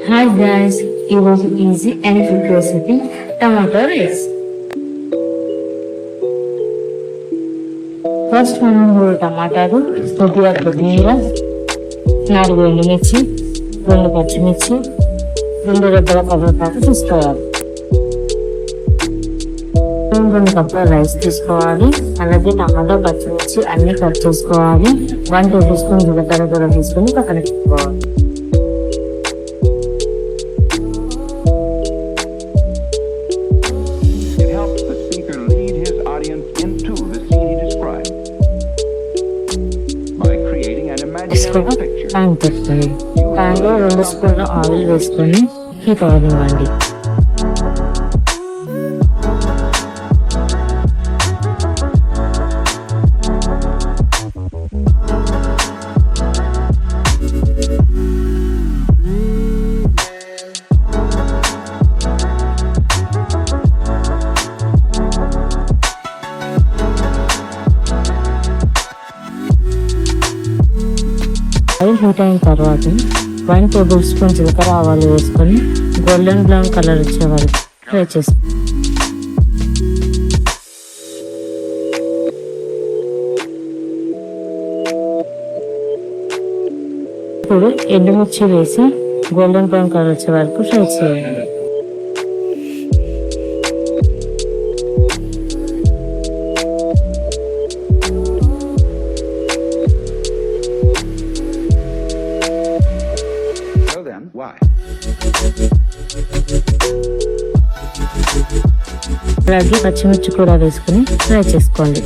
Hi guys, ఈరోజు easy and food recipe tomato rice. First మనం 3 టమాటాలు, కొద్దిగా కొత్తిమీర, 4 ఎండుమిర్చి, 2 పచ్చిమిర్చి, 2 రెబ్బల కరివేపాకు తీసుకోవాలి. 2 కప్పుల రైస్ తీసుకోవాలి. అలాగే టమాటా, పచ్చిమిర్చి అన్ని కట్ చేసుకోవాలి. 1 టేబుల్ స్పూన్ జీలకర్ర కూడా తీసుకొని పక్కన పెట్టుకోవాలి. ప్యాన్ పెట్టుకొని ప్యాన్లో 2 స్పూన్ల ఆయిల్ వేసుకొని హీట్ అవ్వనివ్వండి. ఆయిల్ హీట్ అయిన తర్వాత 1 టేబుల్ స్పూన్ జీలకర్ర ఆవాలు వేసుకొని గోల్డెన్ బ్రౌన్ కలర్ వచ్చే వరకు ఫ్రై చేసుకోండి. ఇప్పుడు ఎండుమిర్చి వేసి గోల్డెన్ బ్రౌన్ కలర్ వచ్చే వరకు ఫ్రై చేయండి. అలాగే పచ్చిమిర్చి కూడా వేసుకుని ఫ్రై చేసుకోండి.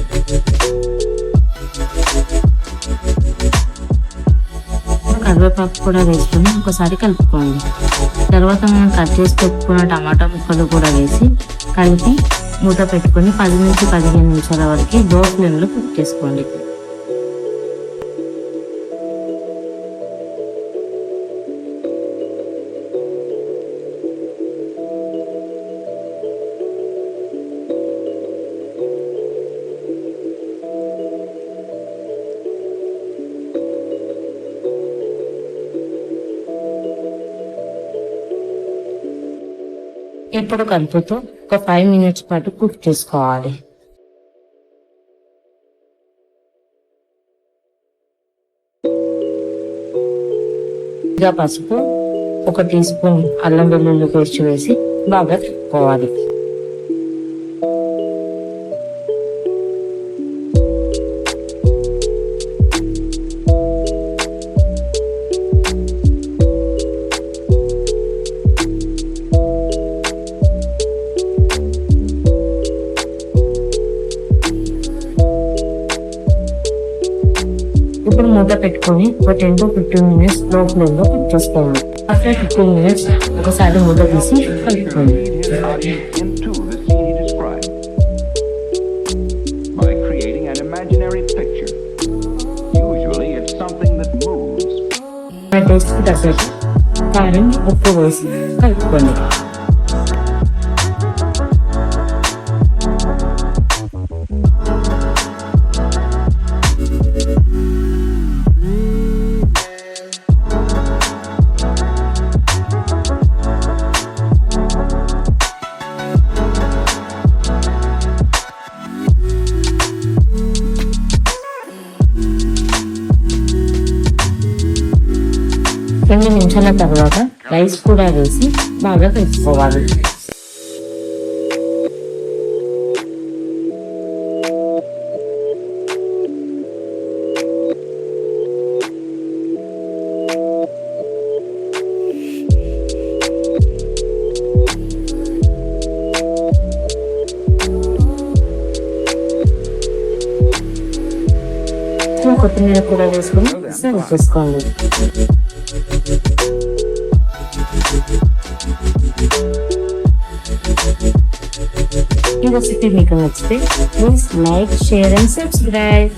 కరివేపాకు కూడా వేసుకొని ఒకసారి కలుపుకోండి. తర్వాత మనం కట్ చేసి పెట్టుకున్న టమాటా ముక్కలు కూడా వేసి కలిపి మూత పెట్టుకొని 10 నుంచి 15 నిమిషాల వరకు లో ఫ్లేమ్లో కుక్ చేసుకోండి. ఇప్పుడు కలుపుతూ ఒక 5 మినిట్స్ పాటు కుక్ చేసుకోవాలి. ఇంకా పసుపు, 1 టీ స్పూన్ అల్లం వెల్లుల్లి పేస్ట్ వేసి బాగా తిప్పుకోవాలి. ఇప్పుడు మూత పెట్టుకొని ఒక 10 to 15 మినిట్స్ లో ఫ్లేమ్లో కుక్ చేసుకోవాలి. ఆఫ్టర్ 15 మినిట్స్ ఒకసారి మూత తీసి కలుపుకోండి. టేస్ట్కి తగ్గట్టు కారం, ఉప్పు వేసి కలుపుకోండి. రెండు నిమిషాల తర్వాత రైస్ కూడా వేసి బాగా కలుపుకోవాలి. కొత్తిమీర కూడా వేసుకొని సర్వ్ చేసుకోండి. ఈ రెసిపీ మీకు నచ్చితే please like, share and subscribe.